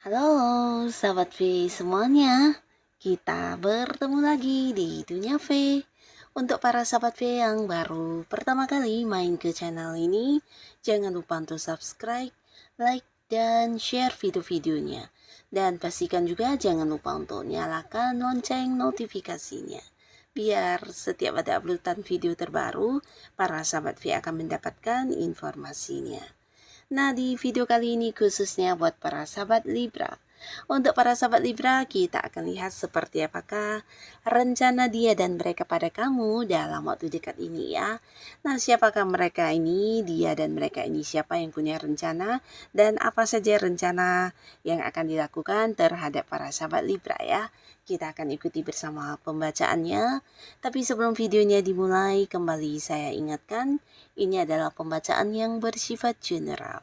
Halo, sahabat V semuanya. Kita bertemu lagi di Dunia V. Untuk para sahabat V yang baru pertama kali main ke channel ini, jangan lupa untuk subscribe, like, dan share video-videonya. Dan pastikan juga jangan lupa untuk nyalakan lonceng notifikasinya. Biar setiap ada uploadan video terbaru, para sahabat V akan mendapatkan informasinya. Nah, di video kali ini khususnya buat para sahabat Libra. Untuk para sahabat Libra, kita akan lihat seperti apakah rencana dia dan mereka pada kamu dalam waktu dekat ini ya. Nah, siapakah mereka ini, dia dan mereka ini, siapa yang punya rencana, dan apa saja rencana yang akan dilakukan terhadap para sahabat Libra ya. Kita akan ikuti bersama pembacaannya. Tapi sebelum videonya dimulai, kembali saya ingatkan, ini adalah pembacaan yang bersifat general.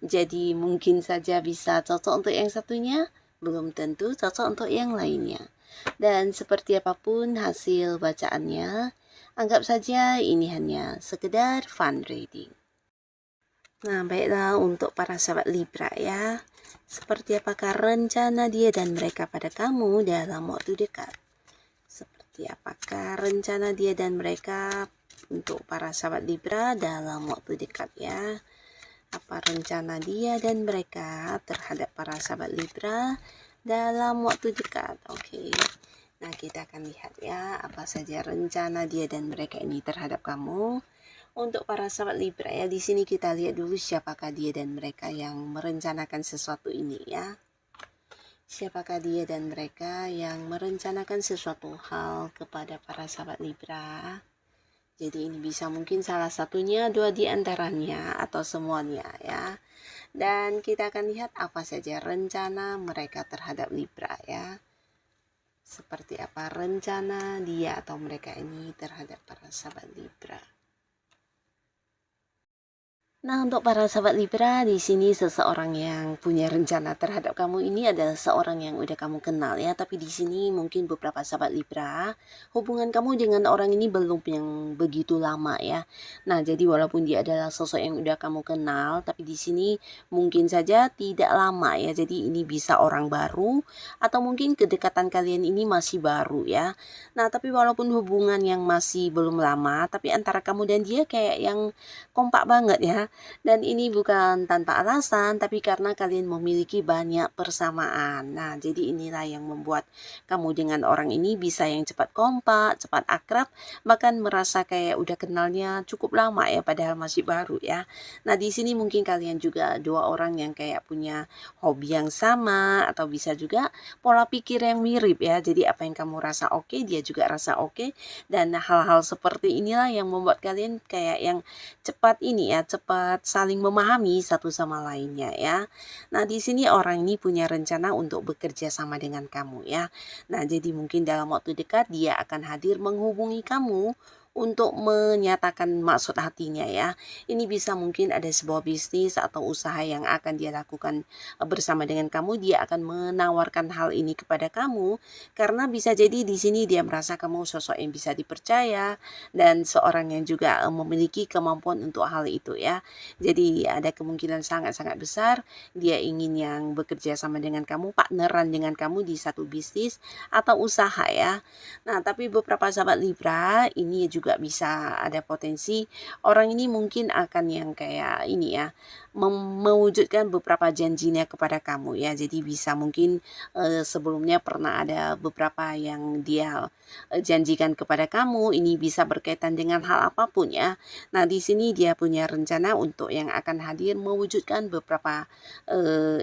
Jadi mungkin saja bisa cocok untuk yang satunya, belum tentu cocok untuk yang lainnya. Dan seperti apapun hasil bacaannya, anggap saja ini hanya sekedar fun reading. Nah, baiklah untuk para sahabat Libra ya. Seperti apakah rencana dia dan mereka pada kamu dalam waktu dekat? Seperti apakah rencana dia dan mereka untuk para sahabat Libra dalam waktu dekat ya? Apa rencana dia dan mereka terhadap para sahabat Libra dalam waktu dekat? Oke. Nah, kita akan lihat ya, apa saja rencana dia dan mereka ini terhadap kamu. Untuk para sahabat Libra ya, di sini kita lihat dulu siapakah dia dan mereka yang merencanakan sesuatu ini ya. Siapakah dia dan mereka yang merencanakan sesuatu hal kepada para sahabat Libra? Jadi ini bisa mungkin salah satunya, dua di antaranya, atau semuanya ya. Dan kita akan lihat apa saja rencana mereka terhadap Libra ya. Seperti apa rencana dia atau mereka ini terhadap para sahabat Libra. Nah, untuk para sahabat Libra, di sini seseorang yang punya rencana terhadap kamu ini adalah seorang yang udah kamu kenal ya. Tapi di sini mungkin beberapa sahabat Libra, hubungan kamu dengan orang ini belum yang begitu lama ya. Nah, jadi walaupun dia adalah sosok yang udah kamu kenal, tapi di sini mungkin saja tidak lama ya. Jadi ini bisa orang baru atau mungkin kedekatan kalian ini masih baru ya. Nah, tapi walaupun hubungan yang masih belum lama, tapi antara kamu dan dia kayak yang kompak banget ya. Dan ini bukan tanpa alasan, tapi karena kalian memiliki banyak persamaan. Nah, jadi inilah yang membuat kamu dengan orang ini bisa yang cepat kompak, cepat akrab, bahkan merasa kayak udah kenalnya cukup lama ya, padahal masih baru ya. Nah, di sini mungkin kalian juga dua orang yang kayak punya hobi yang sama, atau bisa juga pola pikir yang mirip ya. Jadi apa yang kamu rasa oke, dia juga rasa oke. Dan hal-hal seperti inilah yang membuat kalian kayak yang cepat ini ya, cepat saling memahami satu sama lainnya ya. Nah, di sini orang ini punya rencana untuk bekerja sama dengan kamu ya. Nah, jadi mungkin dalam waktu dekat dia akan hadir menghubungi kamu untuk menyatakan maksud hatinya ya. Ini bisa mungkin ada sebuah bisnis atau usaha yang akan dia lakukan bersama dengan kamu. Dia akan menawarkan hal ini kepada kamu karena bisa jadi di sini dia merasa kamu sosok yang bisa dipercaya dan seorang yang juga memiliki kemampuan untuk hal itu ya. Jadi ada kemungkinan sangat-sangat besar dia ingin yang bekerja sama dengan kamu, partneran dengan kamu di satu bisnis atau usaha ya. Nah, tapi beberapa sahabat Libra ini juga bisa ada potensi orang ini mungkin akan yang kayak ini ya, mewujudkan beberapa janjinya kepada kamu ya. Jadi bisa mungkin sebelumnya pernah ada beberapa yang dia janjikan kepada kamu, ini bisa berkaitan dengan hal apapun ya. Nah, di sini dia punya rencana untuk yang akan hadir mewujudkan beberapa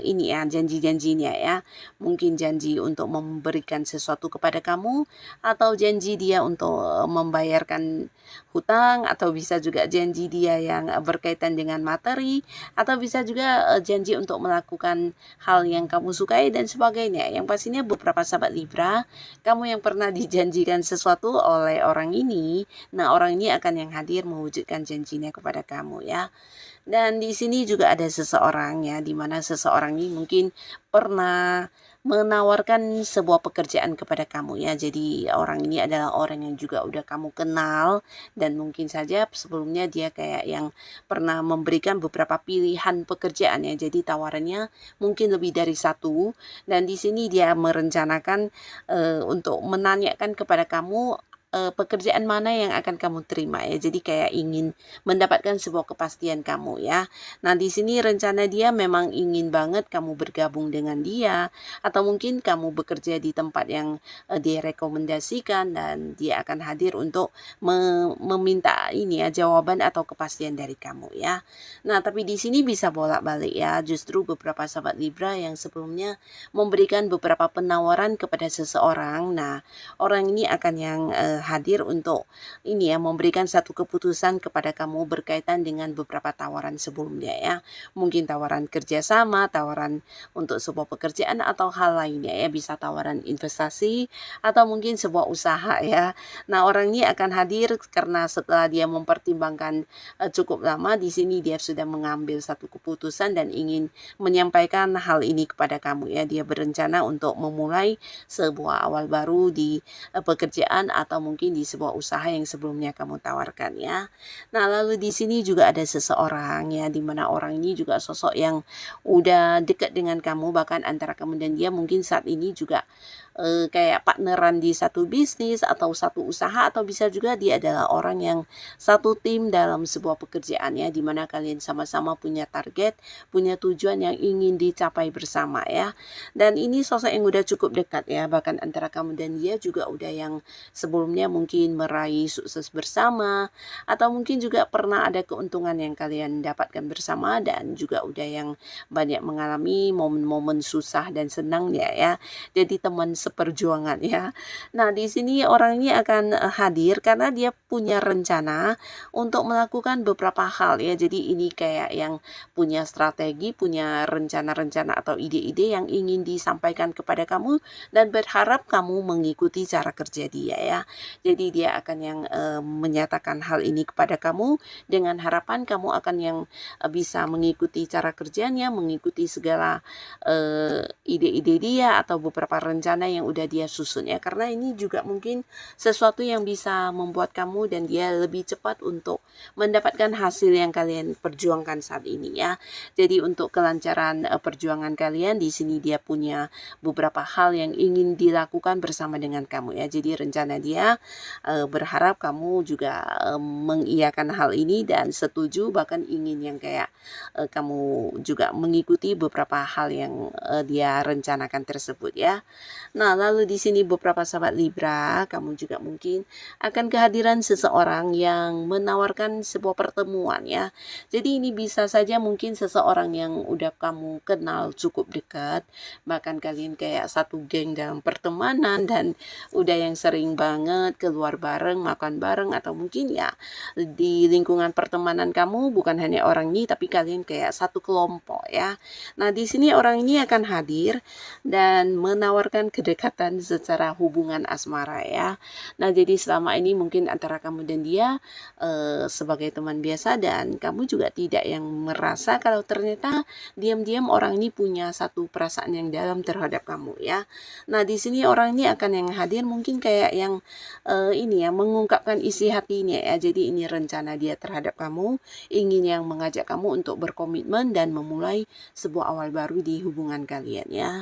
ini ya, janji-janjinya ya. Mungkin janji untuk memberikan sesuatu kepada kamu atau janji dia untuk membayarkan dengan hutang, atau bisa juga janji dia yang berkaitan dengan materi, atau bisa juga janji untuk melakukan hal yang kamu sukai dan sebagainya. Yang pastinya beberapa sahabat Libra, kamu yang pernah dijanjikan sesuatu oleh orang ini, nah orang ini akan yang hadir mewujudkan janjinya kepada kamu ya. Dan di sini juga ada seseorang ya, di mana seseorang ini mungkin pernah menawarkan sebuah pekerjaan kepada kamu ya. Jadi orang ini adalah orang yang juga udah kamu kenal, dan mungkin saja sebelumnya dia kayak yang pernah memberikan beberapa pilihan pekerjaan ya. Jadi tawarannya mungkin lebih dari satu, dan di sini dia merencanakan untuk menanyakan kepada kamu pekerjaan mana yang akan kamu terima ya. Jadi kayak ingin mendapatkan sebuah kepastian kamu ya. Nah, di sini rencana dia memang ingin banget kamu bergabung dengan dia, atau mungkin kamu bekerja di tempat yang dia rekomendasikan, dan dia akan hadir untuk meminta ini ya, jawaban atau kepastian dari kamu ya. Nah, tapi di sini bisa bolak-balik ya. Justru beberapa sahabat Libra yang sebelumnya memberikan beberapa penawaran kepada seseorang. Nah, orang ini akan yang hadir untuk ini ya, memberikan satu keputusan kepada kamu berkaitan dengan beberapa tawaran sebelumnya ya. Mungkin tawaran kerjasama, tawaran untuk sebuah pekerjaan, atau hal lainnya ya. Bisa tawaran investasi, atau mungkin sebuah usaha ya. Nah, orang ini akan hadir karena setelah dia mempertimbangkan cukup lama, di sini dia sudah mengambil satu keputusan dan ingin menyampaikan hal ini kepada kamu ya. Dia berencana untuk memulai sebuah awal baru di pekerjaan, atau mungkin di sebuah usaha yang sebelumnya kamu tawarkan ya. Nah, lalu di sini juga ada seseorang ya, di mana orang ini juga sosok yang udah dekat dengan kamu, bahkan antara kamu dan dia mungkin saat ini juga kayak partneran di satu bisnis atau satu usaha, atau bisa juga dia adalah orang yang satu tim dalam sebuah pekerjaan ya, di mana kalian sama-sama punya target, punya tujuan yang ingin dicapai bersama ya. Dan ini sosok yang udah cukup dekat ya, bahkan antara kamu dan dia juga udah yang sebelumnya mungkin meraih sukses bersama, atau mungkin juga pernah ada keuntungan yang kalian dapatkan bersama, dan juga udah yang banyak mengalami momen-momen susah dan senangnya ya. Jadi teman seperjuangan ya. Nah, di sini orang ini akan hadir karena dia punya rencana untuk melakukan beberapa hal ya. Jadi ini kayak yang punya strategi, punya rencana-rencana atau ide-ide yang ingin disampaikan kepada kamu, dan berharap kamu mengikuti cara kerja dia ya. Jadi dia akan yang menyatakan hal ini kepada kamu dengan harapan kamu akan yang bisa mengikuti cara kerjanya, mengikuti segala ide-ide dia atau beberapa rencana yang udah dia susun ya. Karena ini juga mungkin sesuatu yang bisa membuat kamu dan dia lebih cepat untuk mendapatkan hasil yang kalian perjuangkan saat ini ya. Jadi untuk kelancaran perjuangan kalian, di sini dia punya beberapa hal yang ingin dilakukan bersama dengan kamu ya. Jadi rencana dia berharap kamu juga mengiyakan hal ini dan setuju, bahkan ingin yang kayak kamu juga mengikuti beberapa hal yang dia rencanakan tersebut ya. Nah, lalu di sini beberapa sahabat Libra, kamu juga mungkin akan kehadiran seseorang yang menawarkan sebuah pertemuan ya. Jadi ini bisa saja mungkin seseorang yang udah kamu kenal cukup dekat, bahkan kalian kayak satu geng dalam pertemanan, dan udah yang sering banget keluar bareng, makan bareng, atau mungkin ya di lingkungan pertemanan kamu bukan hanya orang ini, tapi kalian kayak satu kelompok ya. Nah, di sini orang ini akan hadir dan menawarkan kedekatan secara hubungan asmara ya. Nah, jadi selama ini mungkin antara kamu dan dia sebagai teman biasa, dan kamu juga tidak yang merasa kalau ternyata diam-diam orang ini punya satu perasaan yang dalam terhadap kamu ya. Nah, di sini orang ini akan yang hadir mungkin kayak yang ini ya, mengungkapkan isi hatinya ya. Jadi ini rencana dia terhadap kamu, ingin yang mengajak kamu untuk berkomitmen dan memulai sebuah awal baru di hubungan kalian ya.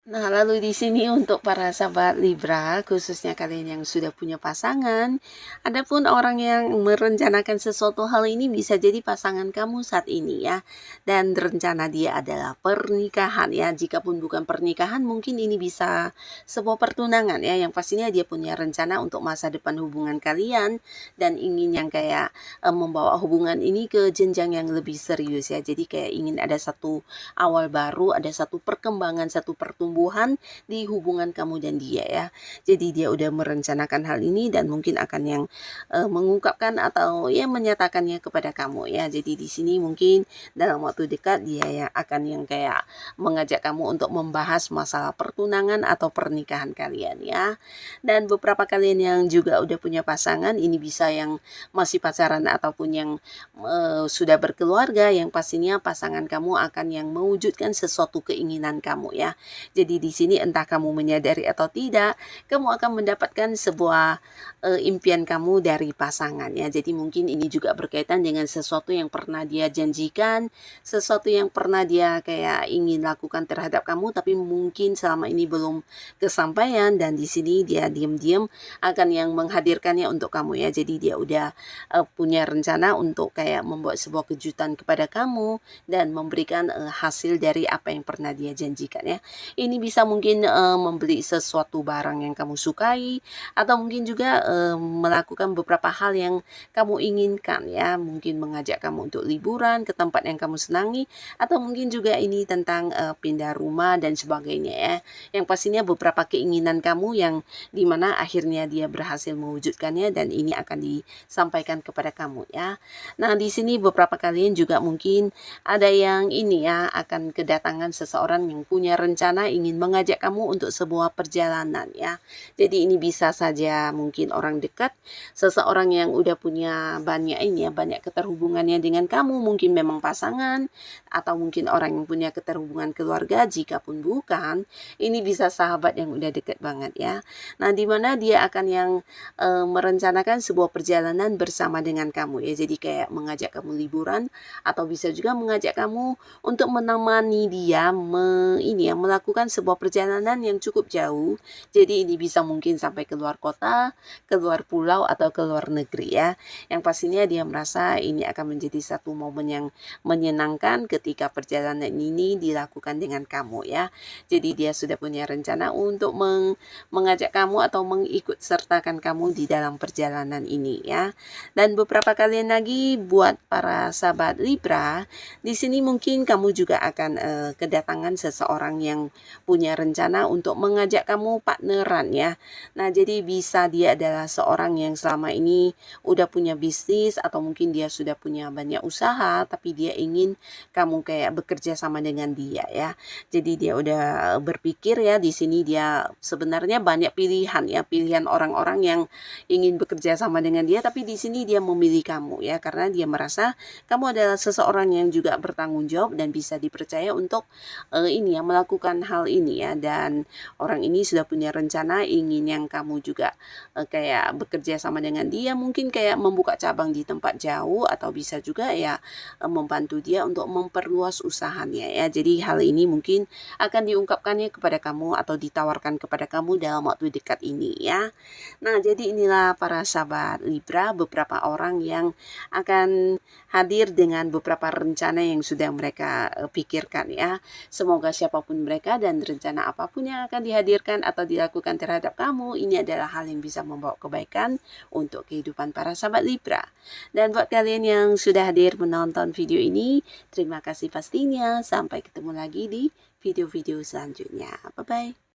Nah, lalu di sini untuk para sahabat Libra, khususnya kalian yang sudah punya pasangan, adapun orang yang merencanakan sesuatu hal ini bisa jadi pasangan kamu saat ini ya. Dan rencana dia adalah pernikahan ya. Jikapun bukan pernikahan, mungkin ini bisa sebuah pertunangan ya. Yang pastinya dia punya rencana untuk masa depan hubungan kalian, dan ingin yang kayak membawa hubungan ini ke jenjang yang lebih serius ya. Jadi kayak ingin ada satu awal baru, ada satu perkembangan, satu pertumbuhan pertumbuhan di hubungan kamu dan dia ya. Jadi dia udah merencanakan hal ini dan mungkin akan yang mengungkapkan atau ya menyatakannya kepada kamu ya. Jadi di sini mungkin dalam waktu dekat dia yang akan yang kayak mengajak kamu untuk membahas masalah pertunangan atau pernikahan kalian ya. Dan beberapa kalian yang juga udah punya pasangan, ini bisa yang masih pacaran ataupun yang sudah berkeluarga, yang pastinya pasangan kamu akan yang mewujudkan sesuatu keinginan kamu ya. Jadi di sini entah kamu menyadari atau tidak, kamu akan mendapatkan sebuah impian kamu dari pasangan ya. Jadi mungkin ini juga berkaitan dengan sesuatu yang pernah dia janjikan, sesuatu yang pernah dia kayak ingin lakukan terhadap kamu, tapi mungkin selama ini belum kesampaian dan di sini dia diam-diam akan yang menghadirkannya untuk kamu ya. Jadi dia udah punya rencana untuk kayak membuat sebuah kejutan kepada kamu dan memberikan hasil dari apa yang pernah dia janjikan ya. Ini bisa mungkin membeli sesuatu barang yang kamu sukai atau mungkin juga melakukan beberapa hal yang kamu inginkan ya. Mungkin mengajak kamu untuk liburan ke tempat yang kamu senangi atau mungkin juga ini tentang pindah rumah dan sebagainya ya. Yang pastinya beberapa keinginan kamu yang dimana akhirnya dia berhasil mewujudkannya dan ini akan disampaikan kepada kamu ya. Nah di sini beberapa kalian juga mungkin ada yang ini ya akan kedatangan seseorang yang punya rencana ingin mengajak kamu untuk sebuah perjalanan ya. Jadi ini bisa saja mungkin orang dekat, seseorang yang udah punya banyak ini ya, banyak keterhubungannya dengan kamu, mungkin memang pasangan atau mungkin orang yang punya keterhubungan keluarga, jika pun bukan, ini bisa sahabat yang udah deket banget ya. Nah, di mana dia akan yang merencanakan sebuah perjalanan bersama dengan kamu ya. Jadi kayak mengajak kamu liburan atau bisa juga mengajak kamu untuk menemani dia ini ya melakukan sebuah perjalanan yang cukup jauh. Jadi ini bisa mungkin sampai ke luar kota, ke luar pulau atau ke luar negeri ya. Yang pastinya dia merasa ini akan menjadi satu momen yang menyenangkan ketika perjalanan ini dilakukan dengan kamu ya. Jadi dia sudah punya rencana untuk mengajak kamu atau mengikut sertakan kamu di dalam perjalanan ini ya. Dan beberapa kalian lagi buat para sahabat Libra, di sini mungkin kamu juga akan kedatangan seseorang yang punya rencana untuk mengajak kamu partneran ya. Nah, jadi bisa dia adalah seorang yang selama ini udah punya bisnis atau mungkin dia sudah punya banyak usaha tapi dia ingin kamu kayak bekerja sama dengan dia ya. Jadi dia udah berpikir ya di sini dia sebenarnya banyak pilihan ya, pilihan orang-orang yang ingin bekerja sama dengan dia tapi di sini dia memilih kamu ya karena dia merasa kamu adalah seseorang yang juga bertanggung jawab dan bisa dipercaya untuk ini ya melakukan hal ini ya dan orang ini sudah punya rencana ingin yang kamu juga kayak bekerja sama dengan dia mungkin kayak membuka cabang di tempat jauh atau bisa juga ya membantu dia untuk memperluas usahanya ya. Jadi hal ini mungkin akan diungkapkannya kepada kamu atau ditawarkan kepada kamu dalam waktu dekat ini ya. Nah, jadi inilah para sahabat Libra beberapa orang yang akan hadir dengan beberapa rencana yang sudah mereka pikirkan ya. Semoga siapapun mereka dan rencana apapun yang akan dihadirkan atau dilakukan terhadap kamu, ini adalah hal yang bisa membawa kebaikan untuk kehidupan para sahabat Libra. Dan buat kalian yang sudah hadir menonton video ini, terima kasih pastinya. Sampai ketemu lagi di video-video selanjutnya. Bye-bye.